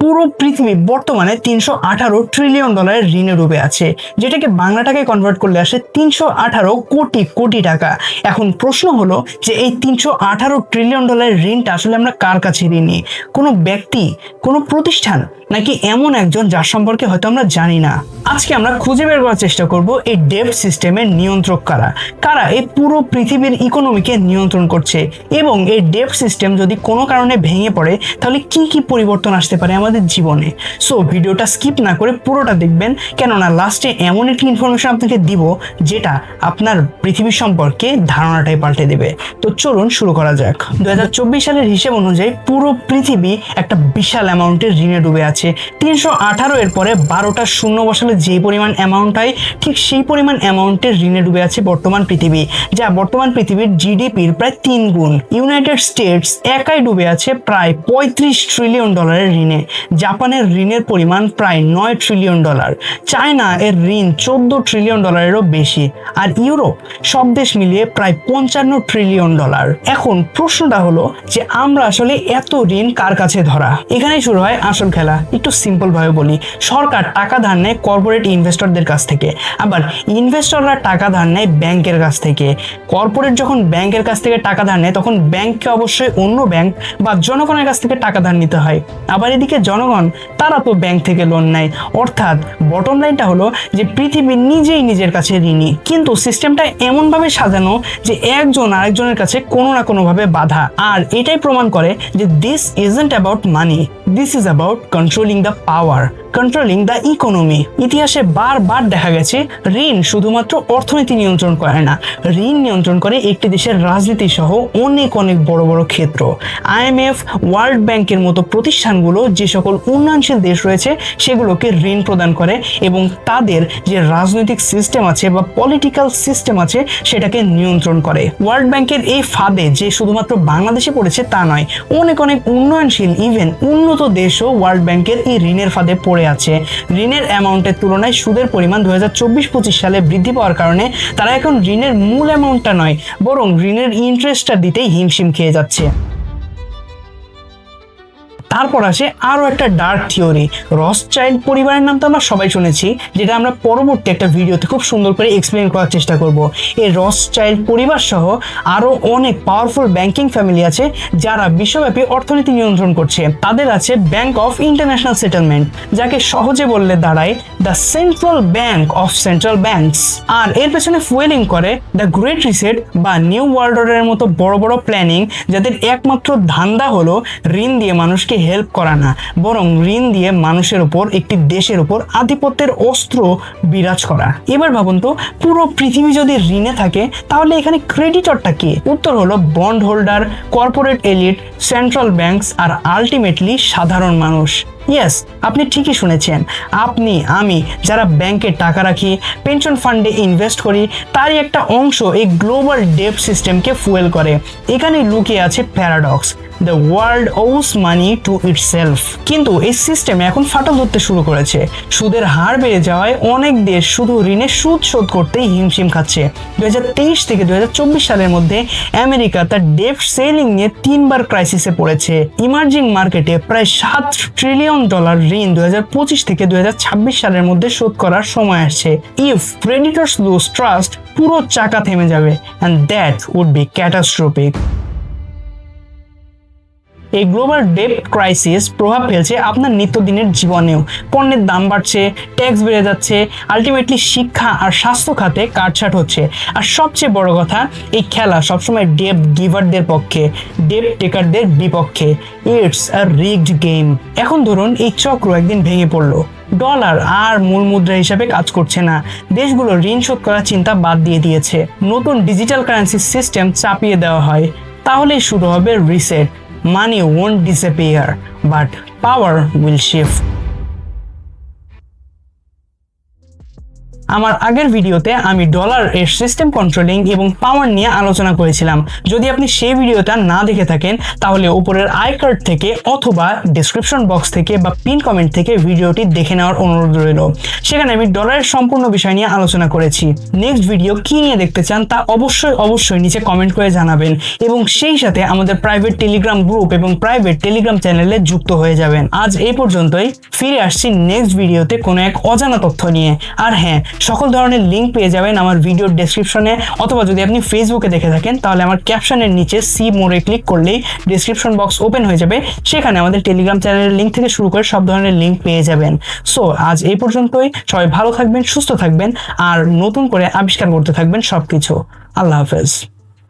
পুরো পৃথিবী বর্তমানে 318 ট্রিলিয়ন ডলারের ঋণে ডুবে আছে, যেটাকে বাংলা টাকায় কনভার্ট করলে আসে 318 কোটি কোটি টাকা। এখন প্রশ্ন হলো যে এই 318 ট্রিলিয়ন ডলারের ঋণটা আসলে আমরা কার কাছে ঋণী? কোনো ব্যক্তি, কোনো প্রতিষ্ঠান, নাকি এমন একজন যার সম্পর্কে হয়তো আমরা জানি না? আজকে আমরা খুঁজে বের করার চেষ্টা করব এই ডেট সিস্টেমের নিয়ন্ত্রক কারা, কারা এই পুরো পৃথিবীর ইকোনমিকে নিয়ন্ত্রণ করছে, এবং এই ডেট সিস্টেম যদি কোনো কারণে ভেঙে পড়ে তাহলে কি কি পরিবর্তন আসতে পারে আমাদের জীবনে। সো ভিডিওটা স্কিপ না করে পুরোটা দেখবেন, কেননা লাস্টে এমন একটি ইনফরমেশন আপনাকে দিব যেটা আপনার পৃথিবী সম্পর্কে ধারণাটাই পাল্টে দেবে। তো চলুন শুরু করা যাক। 2024 সালের হিসেব অনুযায়ী পুরো পৃথিবী একটা বিশাল অ্যামাউন্টের ঋণে ডুবে আছে। 318 এর পরে 12টা শূন্য বসালে যে পরিমাণ অ্যামাউন্ট হয়, ঠিক সেই পরিমাণ অ্যামাউন্টের ঋণে ডুবে আছে বর্তমান পৃথিবী, যা বর্তমান পৃথিবীর জিডিপির প্রায় 3 গুণ। ইউনাইটেড স্টেটস একাই ডুবে আছে প্রায় 35 ট্রিলিয়ন ডলারের ঋণে। জাপানের ঋণের পরিমাণ প্রায় 9 ট্রিলিয়ন ডলার। চায়না এর ঋণ 14 ট্রিলিয়ন ডলারেরও বেশি। আর ইউরোপ, সব দেশ মিলিয়ে প্রায় 55 ট্রিলিয়ন ডলার। এখন প্রশ্নটা হলো যে আমরা আসলে এত ঋণ কার কাছে ধরা? এখানেই শুরু হয় আসল খেলা। একটু সিম্পল ভাবে বলি, সরকার টাকা ধার নেয় কর্পোরেট ইনভেস্টরদের কাছ থেকে, আবার ইনভেস্টররা টাকা ধার নেয় ব্যাংকের কাছ থেকে। কর্পোরেট যখন ব্যাংকের কাছ থেকে টাকা ধার নেয় তখন ব্যাংককে অবশ্যই অন্য ব্যাংক বা জনগণের কাছ থেকে টাকা ধার নিতে হয়। আবার এদিকে জনগণ, তারা তো ব্যাংক থেকে লোন নেয়। অর্থাৎ বটম লাইনটা হলো যে পৃথিবী নিজেই নিজের কাছে ঋণী, কিন্তু সিস্টেমটা এমন ভাবে সাজানো যে একজন আরেকজনের কাছে কোনো না কোনো ভাবে বাধা। আর এটাই প্রমাণ করে যে this isn't about money, this is about controlling the power, controlling the economy. ইতিহাসে বারবার দেখা গেছে ঋণ শুধুমাত্র অর্থনীতি নিয়ন্ত্রণ করে না, ঋণ নিয়ন্ত্রণ করে একটি দেশের রাজনীতি সহ অনেক অনেক বড় বড় ক্ষেত্র। IMF, ওয়ার্ল্ড ব্যাংকের মতো প্রতিষ্ঠানগুলো যে সকল উন্নয়নশীল দেশ রয়েছে সেগুলোকে ঋণ প্রদান করে এবং তাদের যে রাজনৈতিক সিস্টেম আছে বা পলিটিক্যাল সিস্টেম আছে সেটাকে নিয়ন্ত্রণ করে। ওয়ার্ল্ড ব্যাংকের এই ফাঁদে যে শুধুমাত্র বাংলাদেশে পড়েছে তা নয়, অনেক অনেক উন্নয়নশীল ইভেন উন্নত দেশও ওয়ার্ল্ড ব্যাংকের এই ঋণের ফাঁদে পড়ে আছে। ঋণের অ্যামাউন্টের তুলনায় সুদের পরিমাণ 2024-25 সালে বৃদ্ধি পাওয়ার কারণে তারা এখন ঋণের মূল অ্যামাউন্টটা নয়, বরং ঋণের ইন্টারেস্টটা দিতেই হিমশিম খেয়ে যাচ্ছে। তারপর আসে আরো একটা ডার্ক থিওরি, রথচাইল্ড পরিবারের নাম তো আমরা সবাই শুনেছি, যেটা আমরা পরবর্তী একটা ভিডিওতে খুব সুন্দর করে এক্সপ্লেন করার চেষ্টা করব। এই রথচাইল্ড পরিবার সহ আরো অনেক পাওয়ারফুল ব্যাংকিং ফ্যামিলি আছে যারা বিশ্বব্যাপী অর্থনীতি নিয়ন্ত্রণ করছে। তাদের আছে ব্যাংক অফ ইন্টারন্যাশনাল সেটেলমেন্ট, যাকে সহজে বললে দাঁড়ায় the central bank of central banks. আর এর পেছনে ফুয়েলিং করে দ্য গ্রেট রিসেট বা নিউ ওয়ার্ল্ড অর্ডারের মতো বড় বড় প্ল্যানিং, যাদের একমাত্র ধান্দা হলো ঋণ দিয়ে মানুষকে হেল্প করা না, বরং ঋণ দিয়ে মানুষের উপর, একটি দেশের উপর আধিপত্যের অস্ত্র বিরাজ করা। এবার ভাবুন তো, পুরো পৃথিবী যদি ঋণে থাকে তাহলে এখানে ক্রেডিটরটা কে? উত্তর হলো bond holder, corporate elite, central banks আর আলটিমেটলি সাধারণ মানুষ। ইয়েস, আপনি ঠিকই শুনেছেন। আপনি, আমি যারা ব্যাংকে টাকা রাখি, পেনশন ফান্ডে ইনভেস্ট করি, তারই একটা অংশ এই গ্লোবাল ডেট সিস্টেমকে ফুয়েল করে। এখানে লুকিয়ে আছে paradox, the world owes money to itself. কিন্তু এই সিস্টেমে এখন ফাটল ধরতে শুরু করেছে। সুদের হার বেড়ে যাওয়ায় অনেক দেশ শুধু ঋণের সুদ শোধ করতেই হিমশিম খাচ্ছে। 2023 থেকে 2024 সালের মধ্যে আমেরিকা তার ডেট সেলিং নিয়ে 3বার ক্রাইসিসে পড়েছে। ইমার্জিং মার্কেটে প্রায় 7 ট্রিলিয়ন ডলার ঋণ 2025 থেকে 2026 সালের মধ্যে শোধ করার সময় আসছে। ইফ ক্রেডিটরস লুজ ট্রাস্ট, পুরো চাকা থেমে যাবে, and that would be catastrophic. এই গ্লোবাল ডেট ক্রাইসিস প্রভাব ফেলছে আপনার নিত্যদিনের জীবনেও। পণ্যের দাম বাড়ছে, ট্যাক্স বেড়ে যাচ্ছে, আলটিমেটলি শিক্ষা আর স্বাস্থ্য খাতে কাটছাট হচ্ছে। আর সবচেয়ে বড় কথা, এই খেলা সবসময় ডেট গিভারদের পক্ষে, ডেট টেকারদের বিপক্ষে। It's a rigged game. এখন ধরুন এই চক্র একদিন ভেঙে পড়লো, ডলার আর মূল মুদ্রা হিসাবে কাজ করছে না, দেশগুলো ঋণ শোধ করার চিন্তা বাদ দিয়ে দিয়েছে, নতুন ডিজিটাল কারেন্সি সিস্টেম চাপিয়ে দেওয়া হয়, তাহলেই শুরু হবে reset. Money won't disappear, but power will shift. আমার আগের ভিডিওতে আমি ডলার এর সিস্টেম কন্ট্রোলিং এবং পাওয়ার নিয়ে আলোচনা করেছিলাম। যদি আপনি সেই ভিডিওটা না দেখে থাকেন তাহলে উপরের আই কার্ড থেকে অথবা ডেসক্রিপশন বক্স থেকে বা পিন কমেন্ট থেকে ভিডিওটি দেখে নেওয়ার অনুরোধ রইল। সেখানে আমি ডলারের সম্পূর্ণ বিষয় নিয়ে আলোচনা করেছি। নেক্সট ভিডিও কি নিয়ে দেখতে চান তা অবশ্যই নিচে কমেন্ট করে জানাবেন এবং সেই সাথে আমাদের প্রাইভেট টেলিগ্রাম গ্রুপ এবং প্রাইভেট টেলিগ্রাম চ্যানেলে যুক্ত হয়ে যাবেন। আজ এই পর্যন্তই, ফিরে আসছি নেক্সট ভিডিওতে কোনো এক অজানা তথ্য নিয়ে। আর হ্যাঁ, সকল ধরনের লিঙ্ক পেয়ে যাবেন আমার ভিডিওর ডেসক্রিপশনে, অথবা যদি আপনি ফেসবুকে দেখে থাকেন তাহলে আমার ক্যাপশনের নিচে সি মোড়ে ক্লিক করলেই ডেসক্রিপশন বক্স ওপেন হয়ে যাবে। সেখানে আমাদের টেলিগ্রাম চ্যানেলের লিঙ্ক থেকে শুরু করে সব ধরনের লিঙ্ক পেয়ে যাবেন। সো আজ এই পর্যন্তই, সবাই ভালো থাকবেন, সুস্থ থাকবেন আর নতুন করে আবিষ্কার করতে থাকবেন সবকিছু। আল্লাহ হাফেজ।